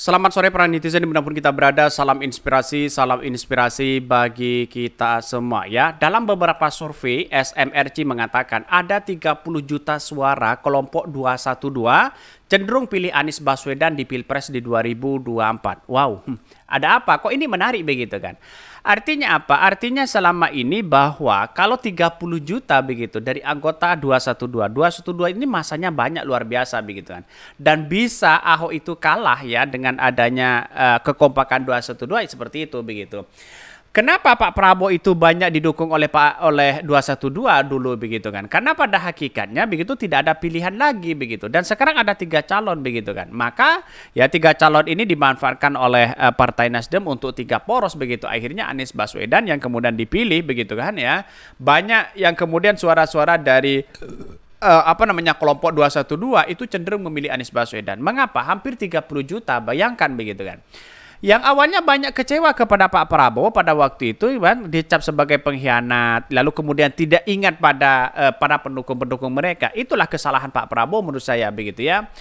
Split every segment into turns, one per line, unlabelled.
Selamat sore para netizen dimanapun kita berada, salam inspirasi bagi kita semua ya. Dalam beberapa survei, SMRC mengatakan ada 30 juta suara kelompok 212 cenderung pilih Anies Baswedan di Pilpres di 2024. Wow, ada apa? Kok ini menarik begitu kan? Artinya apa? Artinya selama ini bahwa kalau 30 juta begitu dari anggota 212 ini masanya banyak luar biasa begitu kan. Dan bisa Ahok itu kalah ya dengan adanya kekompakan 212 seperti itu begitu. Kenapa Pak Prabowo itu banyak didukung oleh 212 dulu begitu kan? Karena pada hakikatnya begitu tidak ada pilihan lagi begitu. Dan sekarang ada 3 calon begitu kan. Maka ya 3 calon ini dimanfaatkan oleh Partai Nasdem untuk 3 poros begitu. Akhirnya Anies Baswedan yang kemudian dipilih begitu kan ya. Banyak yang kemudian suara-suara dari kelompok 212 itu cenderung memilih Anies Baswedan. Mengapa? Hampir 30 juta, bayangkan begitu kan. Yang awalnya banyak kecewa kepada Pak Prabowo pada waktu itu kan dicap sebagai pengkhianat, lalu kemudian tidak ingat pada para pendukung-pendukung mereka. Itulah kesalahan Pak Prabowo menurut saya begitu ya.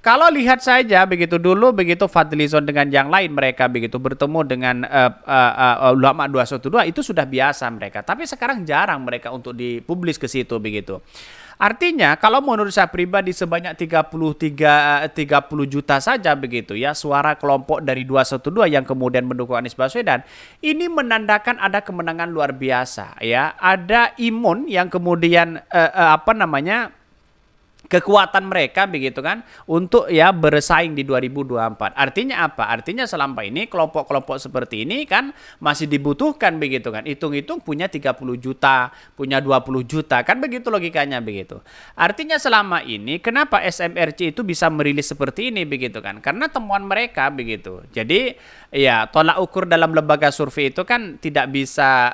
Kalau lihat saja begitu dulu begitu Fadlizon dengan yang lain mereka begitu bertemu dengan ulama 212 itu sudah biasa mereka. Tapi sekarang jarang mereka untuk dipublis ke situ begitu. Artinya kalau menurut saya pribadi sebanyak 30 juta saja begitu ya suara kelompok dari 212 yang kemudian mendukung Anies Baswedan ini menandakan ada kemenangan luar biasa ya. Ada imun yang kemudian kekuatan mereka begitu kan untuk ya bersaing di 2024. Artinya apa? Artinya selama ini kelompok-kelompok seperti ini kan masih dibutuhkan begitu kan. Hitung-hitung punya 30 juta, punya 20 juta kan begitu logikanya begitu. Artinya selama ini kenapa SMRC itu bisa merilis seperti ini begitu kan? Karena temuan mereka begitu. Jadi ya tolak ukur dalam lembaga survei itu kan tidak bisa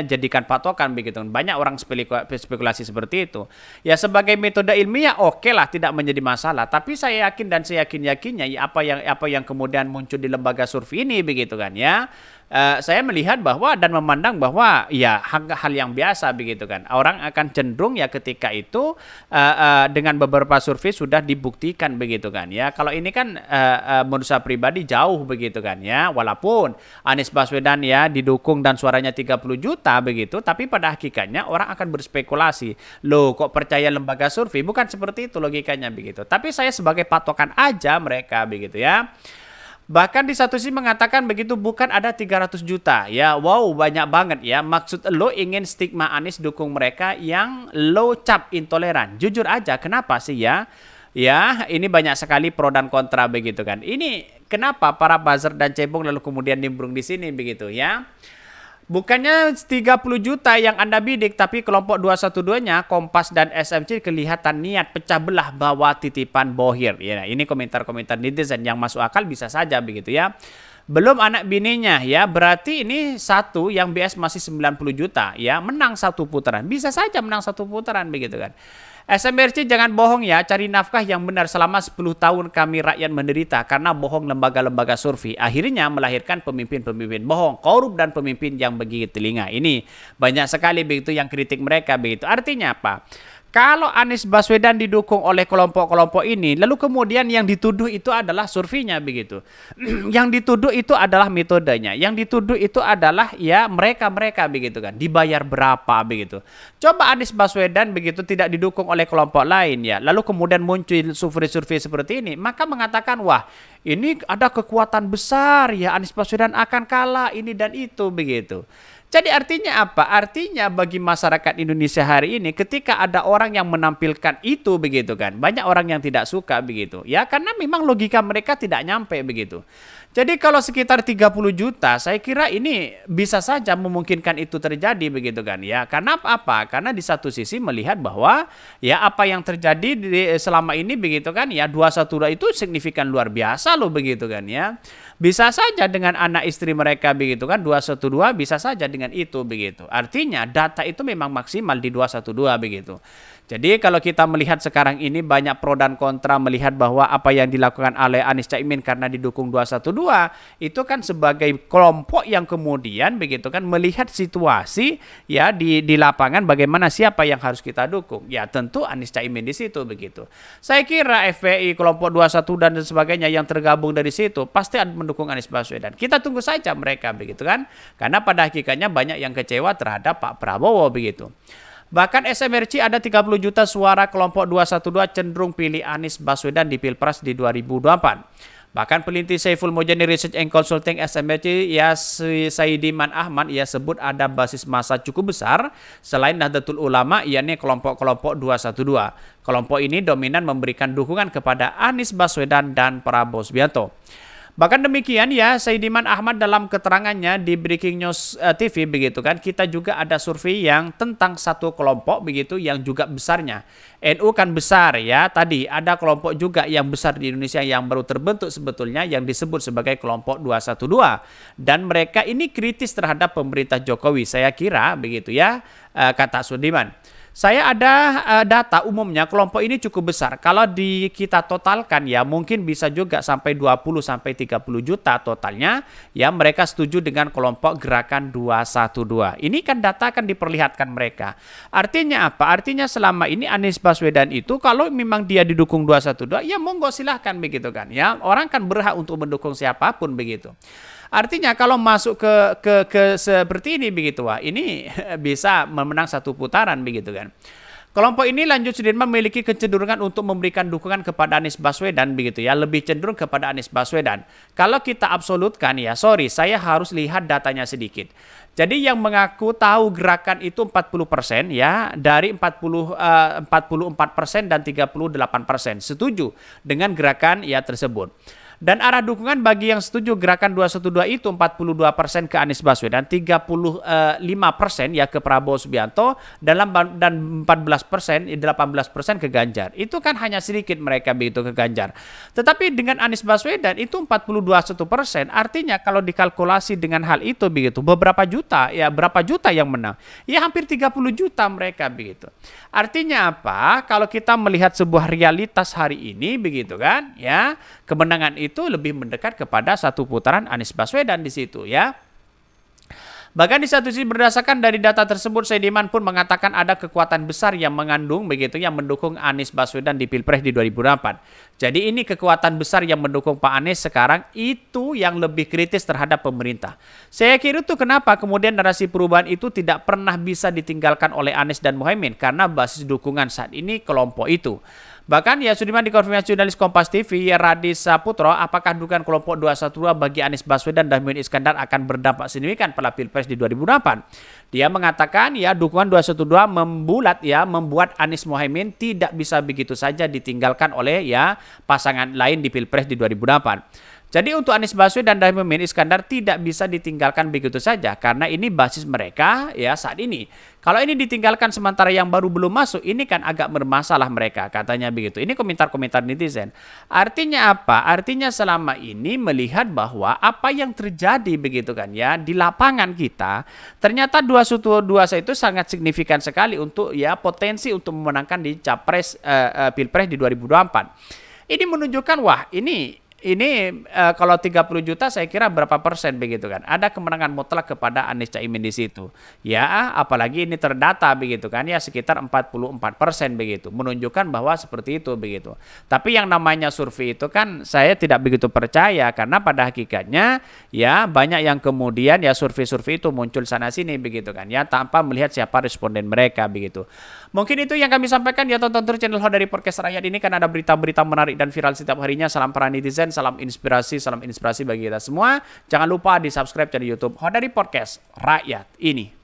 jadikan patokan begitu. Banyak orang spekulasi seperti itu. Ya sebagai metode ilmiah oke lah tidak menjadi masalah, tapi saya yakin dan saya yakinnya ya apa yang kemudian muncul di lembaga survei ini begitu kan ya. Saya melihat bahwa dan memandang bahwa ya hal yang biasa begitu kan. Orang akan cenderung ya ketika itu dengan beberapa survei sudah dibuktikan begitu kan ya. Kalau ini kan menurut saya pribadi jauh begitu kan ya. Walaupun Anies Baswedan ya didukung dan suaranya 30 juta begitu, tapi pada hakikatnya orang akan berspekulasi. Loh kok percaya lembaga survei? Bukan seperti itu logikanya begitu. Tapi saya sebagai patokan aja mereka begitu ya. Bahkan di satu sisi mengatakan begitu bukan ada 300 juta ya. Wow banyak banget ya. Maksud lo ingin stigma Anies dukung mereka yang low cap intoleran. Jujur aja kenapa sih ya? Ya ini banyak sekali pro dan kontra begitu kan. Ini kenapa para buzzer dan cebong lalu kemudian nimbrung di sini begitu ya. Bukannya 30 juta yang Anda bidik, tapi kelompok 212-nya, Kompas dan SMC kelihatan niat pecah belah bawa titipan bohir. Ya, ini komentar-komentar netizen yang masuk akal bisa saja begitu ya. Belum anak bininya ya, berarti ini satu yang BS masih 90 juta ya, menang 1 putaran. Bisa saja menang 1 putaran begitu kan. SMRC jangan bohong ya, cari nafkah yang benar. Selama 10 tahun kami rakyat menderita karena bohong lembaga-lembaga survei. Akhirnya melahirkan pemimpin-pemimpin bohong, korup dan pemimpin yang menggigit telinga. Ini banyak sekali begitu yang kritik mereka begitu. Artinya apa? Kalau Anies Baswedan didukung oleh kelompok-kelompok ini, lalu kemudian yang dituduh itu adalah surveinya begitu. Yang dituduh itu adalah metodenya. Yang dituduh itu adalah ya mereka-mereka begitu kan. Dibayar berapa begitu. Coba Anies Baswedan begitu tidak didukung oleh kelompok lain ya. Lalu kemudian muncul survei-survei seperti ini. Maka mengatakan wah ini ada kekuatan besar ya Anies Baswedan akan kalah ini dan itu begitu. Jadi artinya apa? Artinya bagi masyarakat Indonesia hari ini ketika ada orang yang menampilkan itu begitu kan. Banyak orang yang tidak suka begitu. Ya karena memang logika mereka tidak nyampe begitu. Jadi kalau sekitar 30 juta saya kira ini bisa saja memungkinkan itu terjadi begitu kan ya. Karena apa? Karena di satu sisi melihat bahwa ya apa yang terjadi selama ini begitu kan ya 212 itu signifikan luar biasa loh begitu kan ya. Bisa saja dengan anak istri mereka begitu kan 212 bisa saja dengan itu begitu. Artinya data itu memang maksimal di 212 begitu. Jadi kalau kita melihat sekarang ini banyak pro dan kontra melihat bahwa apa yang dilakukan oleh Anies Caimin karena didukung 212 itu kan sebagai kelompok yang kemudian begitu kan melihat situasi ya di lapangan bagaimana siapa yang harus kita dukung. Ya tentu Anies Caimin di situ begitu. Saya kira FPI kelompok 21 dan sebagainya yang tergabung dari situ pasti akan mendukung Anies Baswedan. Kita tunggu saja mereka begitu kan. Karena pada hakikatnya banyak yang kecewa terhadap Pak Prabowo begitu. Bahkan SMRC ada 30 juta suara kelompok 212 cenderung pilih Anies Baswedan di Pilpres di 2024. Bahkan peneliti Saiful Mujani Research and Consulting SMRC ya Saidiman Ahmad ia sebut ada basis massa cukup besar selain Nahdlatul Ulama yakni kelompok-kelompok 212. Kelompok ini dominan memberikan dukungan kepada Anies Baswedan dan Prabowo Subianto. Bahkan demikian ya, Saidiman Ahmad dalam keterangannya di Breaking News TV begitu kan, kita juga ada survei yang tentang satu kelompok begitu yang juga besarnya. NU kan besar ya, tadi ada kelompok juga yang besar di Indonesia yang baru terbentuk sebetulnya yang disebut sebagai kelompok 212. Dan mereka ini kritis terhadap pemerintah Jokowi, saya kira begitu ya, kata Saidiman. Saya ada data umumnya kelompok ini cukup besar. Kalau kita totalkan ya mungkin bisa juga sampai 20 sampai 30 juta totalnya ya mereka setuju dengan kelompok Gerakan 212. Ini kan data akan diperlihatkan mereka. Artinya apa? Artinya selama ini Anies Baswedan itu kalau memang dia didukung 212 ya monggo silahkan begitu kan ya. Orang kan berhak untuk mendukung siapapun begitu. Artinya kalau masuk ke seperti ini begitu wah ini bisa memenang satu putaran begitu kan. Kelompok ini lanjut Sudirman memiliki kecenderungan untuk memberikan dukungan kepada Anies Baswedan begitu ya, lebih cenderung kepada Anies Baswedan. Kalau kita absolutkan ya, sorry saya harus lihat datanya sedikit. Jadi yang mengaku tahu gerakan itu 40% ya, dari 44% dan 38% setuju dengan gerakan ya tersebut. Dan arah dukungan bagi yang setuju Gerakan 212 itu 42% ke Anies Baswedan, 35% ya ke Prabowo Subianto, dan 18% ke Ganjar. Itu kan hanya sedikit mereka begitu ke Ganjar. Tetapi dengan Anies Baswedan itu 41%, artinya kalau dikalkulasi dengan hal itu begitu, berapa juta yang menang? Ya hampir 30 juta mereka begitu. Artinya apa? Kalau kita melihat sebuah realitas hari ini begitu kan, ya, kemenangan itu lebih mendekat kepada satu putaran Anies Baswedan di situ ya. Bahkan di satu sisi berdasarkan dari data tersebut Saidiman pun mengatakan ada kekuatan besar yang mengandung begitu yang mendukung Anies Baswedan di Pilpres di 2024. Jadi ini kekuatan besar yang mendukung Pak Anies sekarang itu yang lebih kritis terhadap pemerintah. Saya kira itu kenapa kemudian narasi perubahan itu tidak pernah bisa ditinggalkan oleh Anies dan Muhaimin karena basis dukungan saat ini kelompok itu. Bahkan ya Sudirman dikonfirmasi jurnalis Kompas TV Radis Saputro, apakah dukungan kelompok 212 bagi Anies Baswedan dan Muhaimin Iskandar akan berdampak signifikan pada Pilpres di 2024? Dia mengatakan ya dukungan 212 membuat Anies Muhaimin tidak bisa begitu saja ditinggalkan oleh ya pasangan lain di Pilpres di 2024. Jadi untuk Anies Baswedan dan Muhaimin Iskandar tidak bisa ditinggalkan begitu saja karena ini basis mereka ya saat ini. Kalau ini ditinggalkan sementara yang baru belum masuk, ini kan agak bermasalah mereka katanya begitu. Ini komentar-komentar netizen. Artinya apa? Artinya selama ini melihat bahwa apa yang terjadi begitu kan ya di lapangan kita, ternyata 212 itu sangat signifikan sekali untuk ya potensi untuk memenangkan di Capres Pilpres di 2024. Ini menunjukkan wah ini kalau 30 juta saya kira berapa persen begitu kan. Ada kemenangan mutlak kepada Anies Caimin di situ. Ya, apalagi ini terdata begitu kan ya sekitar 44% begitu. Menunjukkan bahwa seperti itu begitu. Tapi yang namanya survei itu kan saya tidak begitu percaya karena pada hakikatnya ya banyak yang kemudian ya survei-survei itu muncul sana sini begitu kan ya tanpa melihat siapa responden mereka begitu. Mungkin itu yang kami sampaikan ya tonton terus channel Hodari Podcast Rakyat ini kan ada berita-berita menarik dan viral setiap harinya. Salam para netizen, salam inspirasi bagi kita semua. Jangan lupa di subscribe channel YouTube Hodari Podcast Rakyat ini.